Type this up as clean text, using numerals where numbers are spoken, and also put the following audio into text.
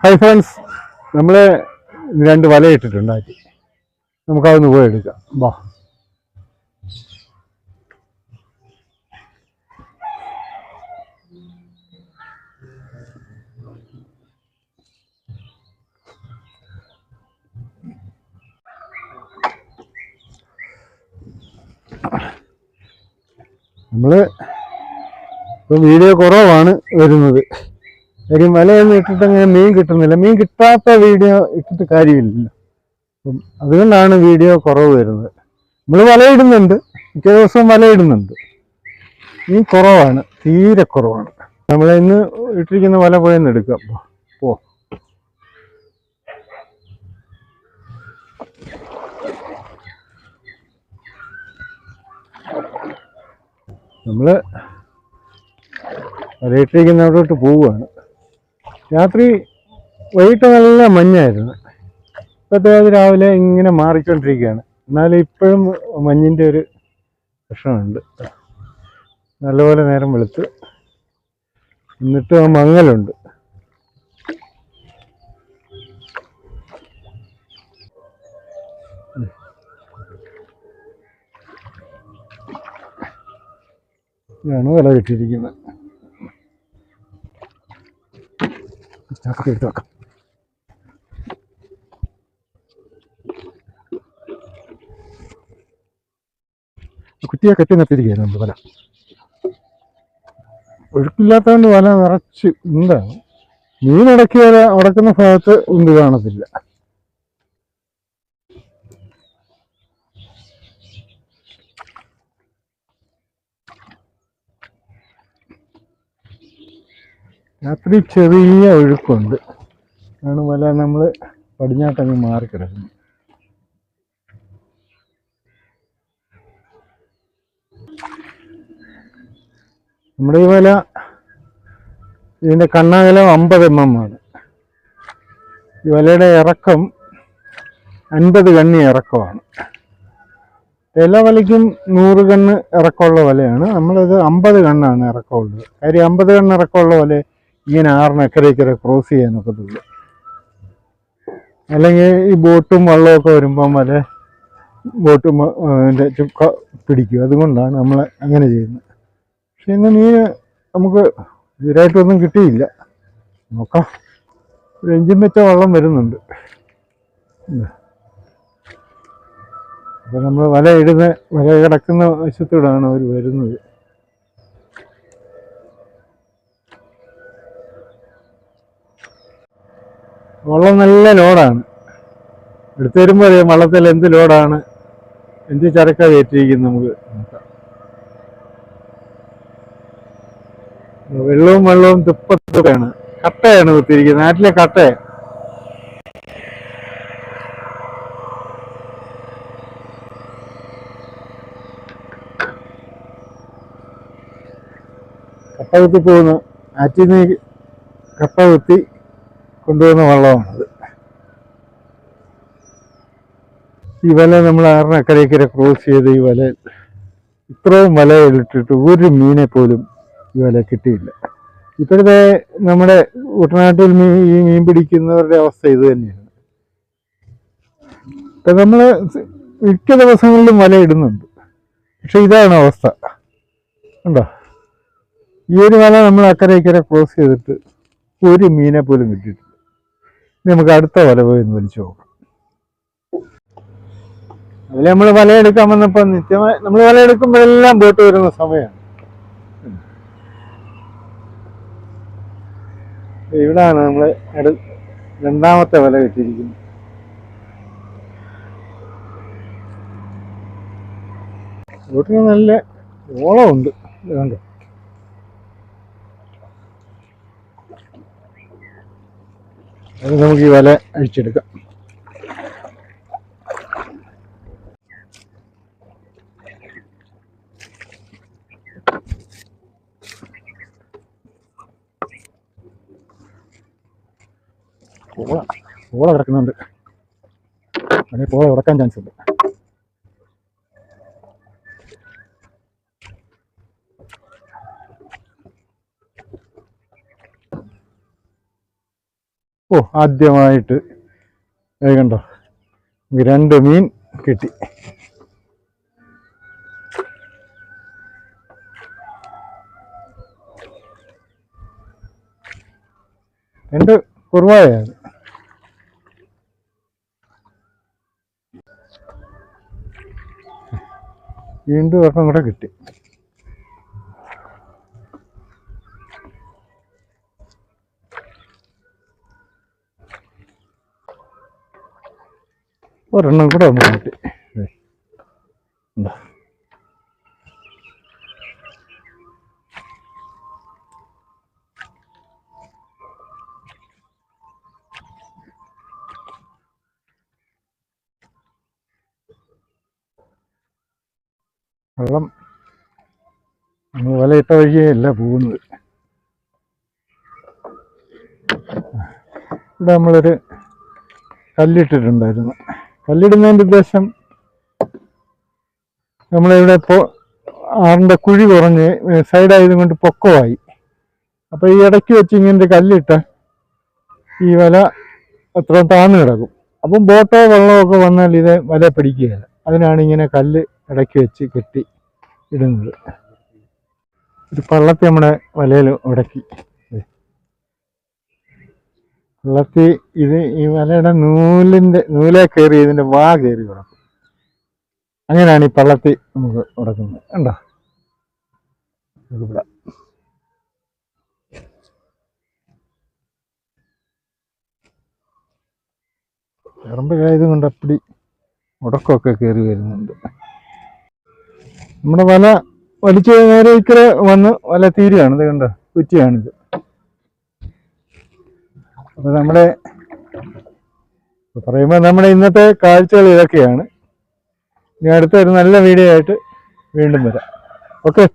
Hi friends, നമ്മൾ രണ്ട് വല ഇട്ടിട്ടുണ്ടാക്കി. നമുക്കതൊന്ന് പോയി എടുക്കാം. വാ. നമ്മൾ ഇപ്പോൾ വീഡിയോ കുറവാണ് വരുന്നത്. കാര്യം വലയൊന്നും ഇട്ടിട്ട് അങ്ങനെ മീൻ കിട്ടുന്നില്ല. മീൻ കിട്ടാത്ത വീഡിയോ ഇട്ടിട്ട് കാര്യമില്ലല്ലോ. അപ്പം അതുകൊണ്ടാണ് വീഡിയോ കുറവ് വരുന്നത്. നമ്മൾ വലയിടുന്നുണ്ട്, മിക്ക ദിവസവും വലയിടുന്നുണ്ട്. മീൻ കുറവാണ്, തീരെ കുറവാണ്. നമ്മൾ ഇന്ന് ഇട്ടിരിക്കുന്ന വല പോയെന്ന് എടുക്കാം. പോ. നമ്മൾ വലയിട്ടിരിക്കുന്നവിടോട്ട് പോവുകയാണ്. രാത്രി വൈകിട്ട് നല്ല മഞ്ഞായിരുന്നു. ഇപ്പോഴത്തെ രാവിലെ ഇങ്ങനെ മാറിക്കൊണ്ടിരിക്കുകയാണ്. എന്നാലും ഇപ്പോഴും മഞ്ഞിൻ്റെ ഒരു പ്രശ്നമുണ്ട്. നല്ലപോലെ നേരം വെളുത്ത് എന്നിട്ട് മങ്ങലുണ്ട്. ഇതാണ് വില കിട്ടിയിരിക്കുന്നത്. എടുത്ത് വെക്കാം. കുറ്റിയെ കെട്ടി നിർത്തിയിരിക്കുകയാണ് നമ്മൾ വല. ഒഴുക്കില്ലാത്തതുകൊണ്ട് വല നിറച്ച് ഉണ്ടാണ്. മീനടക്കി വല ഉടക്കുന്ന ഭാഗത്ത് ഉണ്ട് കാണത്തില്ല. രാത്രി ചെറിയ ഒഴുക്കുണ്ട്. ആണ് വല നമ്മൾ പടിഞ്ഞാട്ടങ്ങ് മാറിക്കിടക്കുന്നു. നമ്മുടെ ഈ വല ഇതിൻ്റെ കണ്ണാകലം 50 mm ആണ്. ഈ വലയുടെ ഇറക്കം 50 കണ്ണി ഇറക്കമാണ്. എല്ലാ വലയ്ക്കും 100 കണ്ണ് ഇറക്കമുള്ള വലയാണ്. നമ്മളത് 50 കണ്ണാണ് ഇറക്കമുള്ളത്. കാര്യം 50 കണ്ണ് ഇറക്കമുള്ള വല ഇങ്ങനെ ഇക്കരെ ക്രോസ് ചെയ്യാനൊക്കത്തുള്ളൂ. അല്ലെങ്കിൽ ഈ ബോട്ടും വള്ളമൊക്കെ വരുമ്പം വല ബോട്ടും ചുക്ക പിടിക്കും. അതുകൊണ്ടാണ് നമ്മൾ അങ്ങനെ ചെയ്യുന്നത്. പക്ഷെ ഇന്ന് മീൻ നമുക്ക് ഇതിനായിട്ടൊന്നും കിട്ടിയില്ല. നോക്കാം. ഒരു 5 മെറ്റ വള്ളം വരുന്നുണ്ട്. അപ്പം നമ്മൾ വല കിടക്കുന്ന വശത്തൂടാണ് അവർ വരുന്നത്. വള്ളം നല്ല ലോഡാണ്. എടുത്തു വരുമ്പോൾ അറിയാം വള്ളത്തിൽ എന്ത് ലോഡാണ്, എന്ത് ചരക്ക കയറ്റിയിരിക്കുന്നത് നമുക്ക് നോക്കാം. വെള്ളവും തുപ്പത്തൊക്കെയാണ്. കട്ടയാണ് കുത്തിയിരിക്കുന്നത്. നാട്ടിലെ കട്ടയാണ്. കട്ട കുത്തി പോകുന്ന ആറ്റിൽ നിന്ന് കട്ട കുത്തി കൊണ്ടുപോകുന്ന വള്ളമാണത്. ഈ വല നമ്മൾ അക്കരെ ക്രോസ് ചെയ്ത് ഈ വല ഇത്രയും വലയിലിട്ടിട്ട് ഒരു മീനെ പോലും ഈ വല കിട്ടിയില്ല. ഇപ്പോഴത്തെ നമ്മുടെ കുട്ടനാട്ടിൽ ഈ മീൻ പിടിക്കുന്നവരുടെ അവസ്ഥ ഇത് തന്നെയാണ്. ഇപ്പം നമ്മൾ മിക്ക ദിവസങ്ങളിലും വല ഇടുന്നുണ്ട്. പക്ഷെ ഇതാണ് അവസ്ഥ. ഉണ്ടോ? ഈ ഒരു വല നമ്മൾ അക്കരെ ക്രോസ് ചെയ്തിട്ട് ഒരു മീനെ പോലും കിട്ടിയിട്ടില്ല. നമുക്ക് അടുത്ത വല പോയി ഒന്ന് വലിച്ചു നോക്കാം. അതിൽ നമ്മൾ വലയെടുക്കാൻ വന്നപ്പോൾ നിത്യമായി നമ്മൾ വലയെടുക്കുമ്പോഴെല്ലാം ബോട്ട് വരുന്ന സമയമാണ്. ഇവിടാണ് നമ്മൾ രണ്ടാമത്തെ വല കിട്ടിയിരിക്കുന്നത്. ബോട്ടിന് നല്ല ഓളമുണ്ട്. കണ്ടോ? അത് നമുക്ക് ഈ വല അഴിച്ചെടുക്കാം. പോള കിടക്കുന്നുണ്ട്. അല്ലെങ്കിൽ പോള ഉടക്കാൻ ചാൻസ് ഉണ്ട്. ഓ ആദ്യമായിട്ട് കണ്ടോ 2 മീൻ കിട്ടി. രണ്ട് കുറുവായാണ്. വീണ്ടും ഒരെണ്ണം കൂടെ കിട്ടി. ഒരെണ്ണം കൂടെ ഒന്ന് കിട്ടി. വെള്ളം നമ്മൾ വലയിട്ട വഴിയല്ല പോകുന്നത്. ഇവിടെ നമ്മളൊരു കല്ലിട്ടിട്ടുണ്ടായിരുന്നു. കല്ലിടുന്നതിൻ്റെ ഉദ്ദേശം നമ്മളിവിടെ ഇപ്പോൾ ആറിൻ്റെ കുഴി കുറഞ്ഞ് സൈഡായത് കൊണ്ട് പൊക്കമായി. അപ്പോൾ ഈ ഇടയ്ക്ക് വെച്ച് ഇങ്ങനെ കല്ലിട്ട് ഈ വല അത്ര താഴ്ന്നു കിടക്കും. അപ്പം ബോട്ടോ വെള്ളമോ ഒക്കെ വന്നാൽ ഇത് വല പിടിക്കുകയില്ല. അതിനാണ് ഇങ്ങനെ കല്ല് ഇടയ്ക്ക് വെച്ച് കെട്ടി ഇടുന്നത്. ഒരു പള്ളത്തി നമ്മുടെ വലയിൽ ഉടക്കി. പള്ളത്തി ഇത് ഈ വലയുടെ നൂലെ കയറി ഇതിൻ്റെ വാ കയറി കിടക്കും. അങ്ങനെയാണ് ഈ പള്ളത്തി നമുക്ക് ഉടക്കുന്നത്. കണ്ടോ ഇവിടെ ഇറമ്പ് കൊണ്ട് അപ്പടി ഉടക്കമൊക്കെ കയറി വരുന്നുണ്ട്. നമ്മുടെ വല വലിച്ച് നേരെ ഇക്കരെ വന്ന് വല തീരുകയാണ്. ഇത് കണ്ടോ കുറ്റിയാണിത്. അപ്പോൾ പറയുമ്പോൾ നമ്മുടെ ഇന്നത്തെ കാഴ്ചകൾ ഇതൊക്കെയാണ്. ഇനി അടുത്തൊരു നല്ല വീഡിയോ ആയിട്ട് വീണ്ടും വരാം. ഓക്കെ.